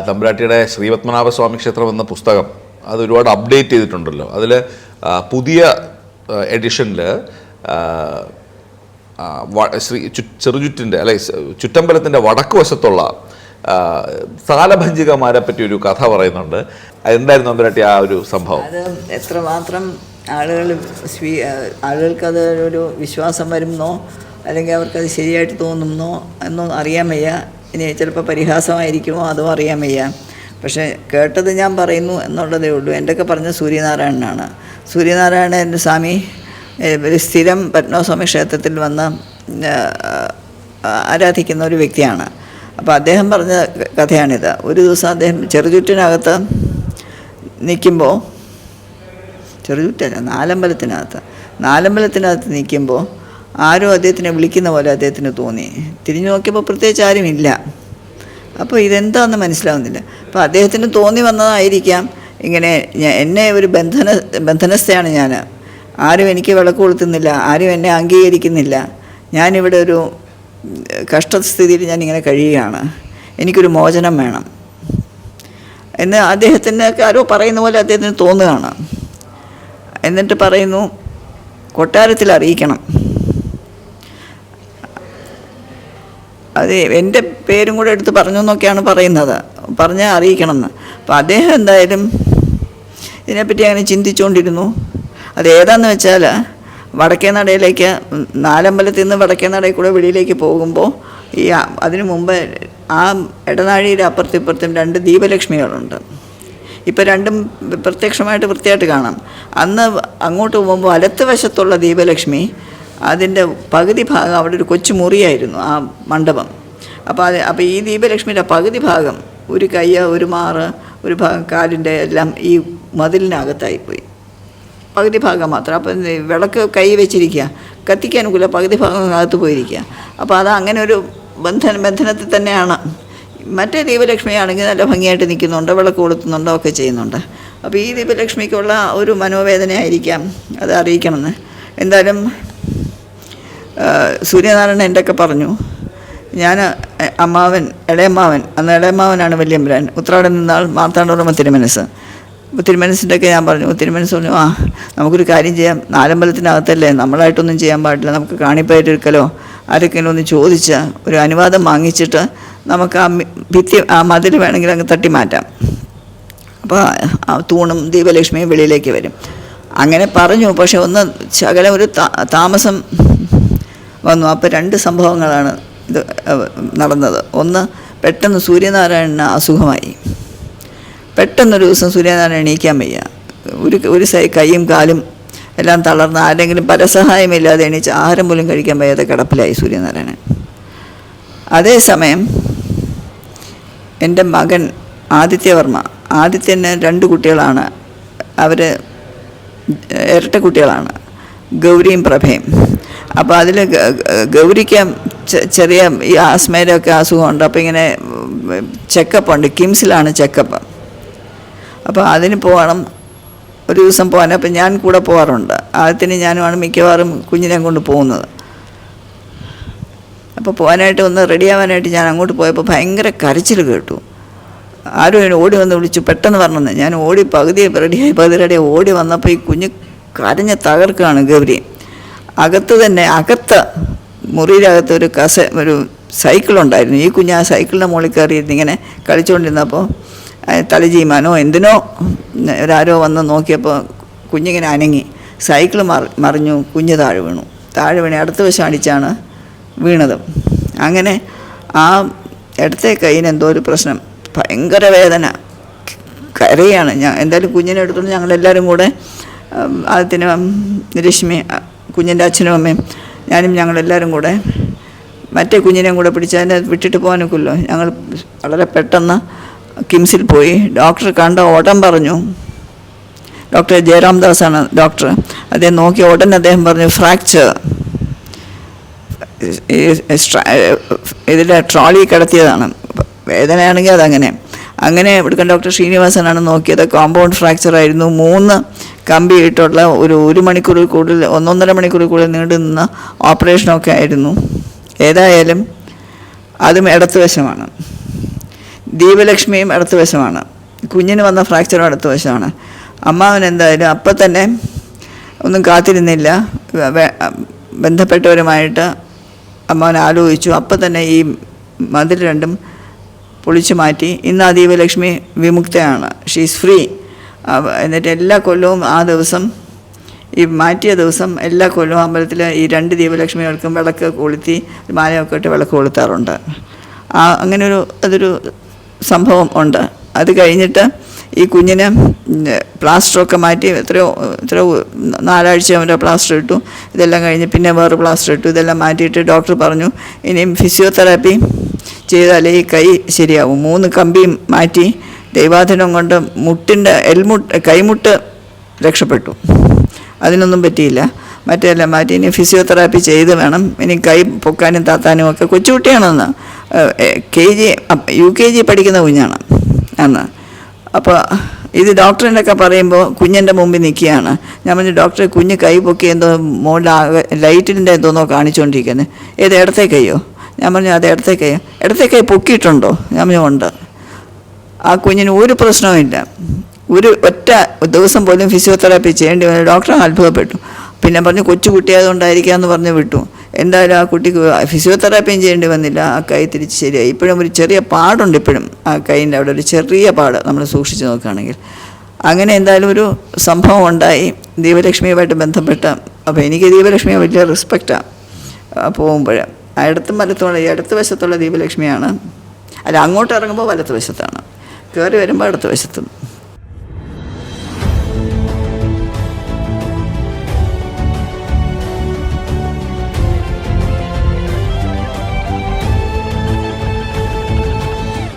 തമ്പുരാട്ടിയുടെ ശ്രീപത്മനാഭസ്വാമി ക്ഷേത്രം എന്ന പുസ്തകം അത് ഒരുപാട് അപ്ഡേറ്റ് ചെയ്തിട്ടുണ്ടല്ലോ. അതിൽ പുതിയ എഡിഷനിൽ ചെറുചുറ്റിൻ്റെ അല്ലെ ചുറ്റമ്പലത്തിൻ്റെ വടക്ക് വശത്തുള്ള താലഭഞ്ജികമാരെ പറ്റി ഒരു കഥ പറയുന്നുണ്ട്. എന്തായിരുന്നു തമ്പുരാട്ടി ആ ഒരു സംഭവം? അത് എത്രമാത്രം ആളുകൾക്കത് ഒരു വിശ്വാസം വരുന്നോ അല്ലെങ്കിൽ അവർക്കത് ശരിയായിട്ട് തോന്നുന്നോ എന്നോ അറിയാൻ വയ്യ. ഇനി ചിലപ്പോൾ പരിഹാസമായിരിക്കുമോ അതും അറിയാൻ വയ്യ. പക്ഷേ കേട്ടത് ഞാൻ പറയുന്നു എന്നുള്ളതേ ഉള്ളൂ. എൻ്റെയൊക്കെ പറഞ്ഞ സൂര്യനാരായണനാണ്. സൂര്യനാരായണൻ സ്വാമി ഒരു സ്ഥിരം പത്മനാഭസ്വാമി ക്ഷേത്രത്തിൽ വന്ന് ആരാധിക്കുന്ന ഒരു വ്യക്തിയാണ്. അപ്പോൾ അദ്ദേഹം പറഞ്ഞ കഥയാണിത്. ഒരു ദിവസം അദ്ദേഹം ചെറുചുറ്റിനകത്ത് നിൽക്കുമ്പോൾ, ചെറുചുറ്റല്ല നാലമ്പലത്തിനകത്ത് നിൽക്കുമ്പോൾ ആരോ അദ്ദേഹത്തിനെ വിളിക്കുന്ന പോലെ അദ്ദേഹത്തിന് തോന്നി. തിരിഞ്ഞു നോക്കിയപ്പോൾ പ്രത്യേകിച്ച് ആരുമില്ല. അപ്പോൾ ഇതെന്താണെന്ന് മനസ്സിലാവുന്നില്ല. അപ്പോൾ അദ്ദേഹത്തിന് തോന്നി വന്നതായിരിക്കാം ഇങ്ങനെ എന്നെ ഒരു ബന്ധനസ്ഥയാണ് ഞാൻ, ആരും എനിക്ക് വിളക്ക് കൊളുത്തുന്നില്ല, ആരും എന്നെ അംഗീകരിക്കുന്നില്ല, ഞാനിവിടെ ഒരു കഷ്ടസ്ഥിതിയിൽ ഞാനിങ്ങനെ കഴിയുകയാണ്, എനിക്കൊരു മോചനം വേണം എന്ന് അദ്ദേഹത്തിനൊക്കെ ആരോ പറയുന്ന പോലെ അദ്ദേഹത്തിന് തോന്നുകയാണ്. എന്നിട്ട് പറയുന്നു, കൊട്ടാരത്തിൽ അറിയിക്കണം, അത് എൻ്റെ പേരും കൂടെ എടുത്ത് പറഞ്ഞു എന്നൊക്കെയാണ് പറയുന്നത്, പറഞ്ഞാൽ അറിയിക്കണം എന്ന്. അപ്പോൾ അദ്ദേഹം എന്തായാലും ഇതിനെപ്പറ്റി അങ്ങനെ ചിന്തിച്ചുകൊണ്ടിരുന്നു. അതേതാണെന്ന് വെച്ചാൽ വടക്കേ നടയിലേക്ക്, നാലമ്പലത്തിൽ നിന്ന് വടക്കേ നടയിൽ കൂടെ വെളിയിലേക്ക് പോകുമ്പോൾ ഈ അതിനു മുമ്പ് ആ ഇടനാഴിയുടെ അപ്പുറത്തിപ്പുറത്തും 2 ദീപലക്ഷ്മികളുണ്ട്. ഇപ്പോൾ രണ്ടും പ്രത്യക്ഷമായിട്ട് വൃത്തിയായിട്ട് കാണാം. അന്ന് അങ്ങോട്ട് പോകുമ്പോൾ വലത്ത് വശത്തുള്ള ദീപലക്ഷ്മി അതിൻ്റെ പകുതി ഭാഗം അവിടെ ഒരു കൊച്ചു മുറിയായിരുന്നു ആ മണ്ഡപം. അപ്പോൾ ഈ ദീപലക്ഷ്മിയുടെ പകുതി ഭാഗം, ഒരു കൈ, ഒരു മാറ്, ഒരു ഭാഗം കാലിൻ്റെ എല്ലാം ഈ മതിലിനകത്തായിപ്പോയി. പകുതി ഭാഗം മാത്രം. അപ്പം വിളക്ക് കൈ വെച്ചിരിക്കുക, കത്തിക്കാനൊക്കില്ല, പകുതി ഭാഗം അകത്ത് പോയിരിക്കുക. അപ്പോൾ അത് അങ്ങനെ ഒരു ബന്ധനത്തിൽ തന്നെയാണ്. മറ്റേ ദീപലക്ഷ്മിയാണെങ്കിൽ നല്ല ഭംഗിയായിട്ട് നിൽക്കുന്നുണ്ട്, വിളക്ക് കൊളുത്തുന്നുണ്ടോ ഒക്കെ ചെയ്യുന്നുണ്ട്. അപ്പോൾ ഈ ദീപലക്ഷ്മിക്കുള്ള ഒരു മനോവേദനയായിരിക്കാം അത് അറിയിക്കണമെന്ന്. എന്തായാലും സൂര്യനാരായണൻ എൻ്റെയൊക്കെ പറഞ്ഞു. ഞാൻ ഇളയമ്മാവൻ, അന്ന് ഇളയമ്മാവനാണ് വല്യമ്പുരാൻ, ഉത്രാടൻ നിന്നാൾ മാർത്താണ്ഡവർമ്മ തിരുമനസിൻ്റെയൊക്കെ ഞാൻ പറഞ്ഞു. തിരുമനസ് പറഞ്ഞു, നമുക്കൊരു കാര്യം ചെയ്യാം, നാലമ്പലത്തിനകത്തല്ലേ, നമ്മളായിട്ടൊന്നും ചെയ്യാൻ പാടില്ല, നമുക്ക് കാണിപ്പായിട്ടിരിക്കലോ ആരൊക്കെങ്കിലും ഒന്ന് ചോദിച്ച് ഒരു അനുവാദം വാങ്ങിച്ചിട്ട് നമുക്ക് ആ മതിൽ വേണമെങ്കിൽ അങ്ങ് തട്ടി മാറ്റാം, അപ്പോൾ ആ തൂണും ദീപലക്ഷ്മിയും വെളിയിലേക്ക് വരും. അങ്ങനെ പറഞ്ഞു. പക്ഷെ ഒന്ന് ശകലം ഒരു താമസം വന്നു. അപ്പോൾ 2 സംഭവങ്ങളാണ് ഇത് നടന്നത്. ഒന്ന്, പെട്ടെന്ന് സൂര്യനാരായണന് അസുഖമായി. പെട്ടെന്നൊരു ദിവസം സൂര്യനാരായണൻ എണീക്കാൻ വയ്യ, ഒരു കൈയും കാലും എല്ലാം തളർന്ന്, ആരെങ്കിലും പരസഹായമില്ലാതെ എണീച്ച് ആഹാരം പോലും കഴിക്കാൻ വയ്യാതെ കിടപ്പിലായി സൂര്യനാരായണൻ. അതേസമയം എൻ്റെ മകൻ ആദിത്യന് 2 കുട്ടികളാണ്. അവർ ഇരട്ട കുട്ടികളാണ്, ഗൗരിയും പ്രഭയും. അപ്പോൾ അതിൽ ഗൗരിക്ക് ചെറിയ ഈ ആസ്മയുടെ ഒക്കെ അസുഖമുണ്ട്. അപ്പോൾ ഇങ്ങനെ ചെക്കപ്പ് ഉണ്ട്, കിംസിലാണ് ചെക്കപ്പ്. അപ്പോൾ അതിന് പോകണം, ഒരു ദിവസം പോകാൻ. അപ്പം ഞാൻ കൂടെ പോകാറുണ്ട്. ആദ്യത്തിന് ഞാനുമാണ് മിക്കവാറും കുഞ്ഞിനെ കൊണ്ട് പോകുന്നത്. അപ്പോൾ പോകാനായിട്ട് ഒന്ന് റെഡിയാവാനായിട്ട് ഞാൻ അങ്ങോട്ട് പോയപ്പോൾ ഭയങ്കര കരച്ചിൽ കേട്ടു. ആരും ഓടി വന്ന് വിളിച്ചു, പെട്ടെന്ന് പറഞ്ഞെന്ന്. ഞാൻ പകുതി റെഡിയായി ഓടി വന്നപ്പോൾ ഈ കുഞ്ഞ് കരഞ്ഞ് തകർക്കുകയാണ് ഗൗരി. അകത്ത് മുറിയിലകത്ത് ഒരു സൈക്കിളുണ്ടായിരുന്നു. ഈ കുഞ്ഞ് ആ സൈക്കിളിൻ്റെ മുകളിൽ കയറിയിരുന്ന് ഇങ്ങനെ കളിച്ചുകൊണ്ടിരുന്നപ്പോൾ തലചീമാനോ എന്തിനോ ആരോ വന്ന് നോക്കിയപ്പോൾ കുഞ്ഞിങ്ങനെ അനങ്ങി, സൈക്കിൾ മറിഞ്ഞു, കുഞ്ഞ് താഴെ വീണു. അടുത്ത വശം അടിച്ചാണ് വീണത്. അങ്ങനെ ആ ഇടത്തെ കയ്യിന് എന്തോ ഒരു പ്രശ്നം, ഭയങ്കര വേദന, കരയാണ്. എന്തായാലും കുഞ്ഞിനെ എടുത്തുകൊണ്ട് ഞങ്ങളെല്ലാവരും കൂടെ, ആദ്യത്തിന് രശ്മി, കുഞ്ഞിൻ്റെ അച്ഛനും അമ്മയും ഞാനും ഞങ്ങളെല്ലാവരും കൂടെ മറ്റേ കുഞ്ഞിനെയും കൂടെ പിടിച്ച് അതിനെ വിട്ടിട്ട് പോകാനൊക്കുമല്ലോ. ഞങ്ങൾ വളരെ പെട്ടെന്ന് കിംസിൽ പോയി. ഡോക്ടർ കണ്ട ഉടൻ പറഞ്ഞു, ഡോക്ടർ ജയറാംദാസാണ് ഡോക്ടർ. അദ്ദേഹം നോക്കി ഉടൻ അദ്ദേഹം പറഞ്ഞു, ഫ്രാക്ചർ, ഇതിൽ ട്രോളി കിടത്തിയതാണ്, വേദനയാണെങ്കിൽ അങ്ങനെ ഇവിടുത്തെ ഡോക്ടർ ശ്രീനിവാസനാണ് നോക്കിയത്. കോമ്പൗണ്ട് ഫ്രാക്ചറായിരുന്നു. 3 കമ്പി ഇട്ടുള്ള ഒരു മണിക്കൂറിൽ കൂടുതൽ, 1.5 മണിക്കൂറിൽ കൂടുതൽ നീണ്ടു നിന്ന ഓപ്പറേഷനൊക്കെ ആയിരുന്നു. ഏതായാലും അതും ഇടത്തുവശമാണ്. ദീപലക്ഷ്മിയും ഇടത്ത് വശമാണ്, കുഞ്ഞിന് വന്ന ഫ്രാക്ചറും ഇടത്ത് വശമാണ്. അമ്മാവൻ എന്തായാലും അപ്പം തന്നെ ഒന്നും കാത്തിരുന്നില്ല, ബന്ധപ്പെട്ടവരുമായിട്ട് അമ്മാവൻ ആലോചിച്ചു. അപ്പം തന്നെ ഈ മതിൽ രണ്ടും പൊളിച്ചു മാറ്റി. ഇന്ന് ആ ദീപലക്ഷ്മി വിമുക്തയാണ്, ഷീസ് ഫ്രീ. എന്നിട്ട് എല്ലാ കൊല്ലവും ആ ദിവസം, ഈ മാറ്റിയ ദിവസം എല്ലാ കൊല്ലവും അമ്പലത്തിൽ ഈ 2 ദീപലക്ഷ്മികൾക്കും വിളക്ക് കൊളുത്തി മാലയൊക്കെ ഇട്ട് വിളക്ക് കൊളുത്താറുണ്ട്. അതൊരു സംഭവം ഉണ്ട്. അത് കഴിഞ്ഞിട്ട് ഈ കുഞ്ഞിന് പ്ലാസ്റ്ററൊക്കെ മാറ്റി എത്രയോ 4 ആഴ്ച അവൻ്റെ പ്ലാസ്റ്റർ ഇട്ടു. ഇതെല്ലാം കഴിഞ്ഞ് പിന്നെ വേറെ പ്ലാസ്റ്റർ ഇട്ടു. ഇതെല്ലാം മാറ്റിയിട്ട് ഡോക്ടർ പറഞ്ഞു ഇനിയും ഫിസിയോതെറാപ്പി ചെയ്താലേ ഈ കൈ ശരിയാവും. 3 കമ്പിയും മാറ്റി ദൈവാധീനം കൊണ്ട് കൈമുട്ട് രക്ഷപ്പെട്ടു, അതിനൊന്നും പറ്റിയില്ല. മറ്റെല്ലാം മാറ്റി ഇനി ഫിസിയോതെറാപ്പി ചെയ്ത് വേണം ഇനി കൈ പൊക്കാനും താത്താനും ഒക്കെ. കൊച്ചുകുട്ടിയാണെന്ന്, UKG പഠിക്കുന്ന കുഞ്ഞാണ് അന്ന്. അപ്പോൾ ഇത് ഡോക്ടറിനൊക്കെ പറയുമ്പോൾ കുഞ്ഞിൻ്റെ മുമ്പിൽ നിൽക്കുകയാണ്. ഞാൻ പറഞ്ഞു ഡോക്ടറെ കുഞ്ഞ് കൈ പൊക്കി എന്തോ മുകളിൽ ലൈറ്റിൻ്റെ എന്തോന്നോ കാണിച്ചുകൊണ്ടിരിക്കുന്നത്. ഏത് ഇടത്തെ കൈയോ? ഞാൻ പറഞ്ഞു അത് ഇടത്തെ കൈയോ. ഇടത്തെ കൈ പൊക്കിയിട്ടുണ്ടോ? ഞാൻ പറഞ്ഞു ഉണ്ട്. ആ കുഞ്ഞിന് ഒരു പ്രശ്നവുമില്ല. ഒറ്റ ദിവസം പോലും ഫിസിയോതെറാപ്പി ചെയ്യേണ്ടി വന്നു. ഡോക്ടർ അത്ഭുതപ്പെട്ടു. പിന്നെ പറഞ്ഞു കൊച്ചുകുട്ടിയായതുകൊണ്ടായിരിക്കാമെന്ന് പറഞ്ഞ് വിട്ടു. എന്തായാലും ആ കുട്ടിക്ക് ഫിസിയോതെറാപ്പിയും ചെയ്യേണ്ടി വന്നില്ല, ആ കൈ തിരിച്ച് ശരിയായി. ഇപ്പോഴും ഒരു ചെറിയ പാടുണ്ട്, ഇപ്പോഴും ആ കൈയിൻ്റെ അവിടെ ഒരു ചെറിയ പാട് നമ്മൾ സൂക്ഷിച്ച് നോക്കുകയാണെങ്കിൽ. അങ്ങനെ എന്തായാലും ഒരു സംഭവം ഉണ്ടായി ദീപലക്ഷ്മിയുമായിട്ട് ബന്ധപ്പെട്ട്. അപ്പോൾ എനിക്ക് ദീപലക്ഷ്മിയെ വലിയ റെസ്പെക്റ്റാണ്. പോകുമ്പോൾ ഇടത്തും വലത്തുമുള്ള ഈ ഇടത്ത് വശത്തുള്ള ദീപലക്ഷ്മിയാണ്. അല്ല, അങ്ങോട്ട് ഇറങ്ങുമ്പോൾ വലത്ത് വശത്താണ്, കയറി വരുമ്പോൾ ഇടത്ത് വശത്തും.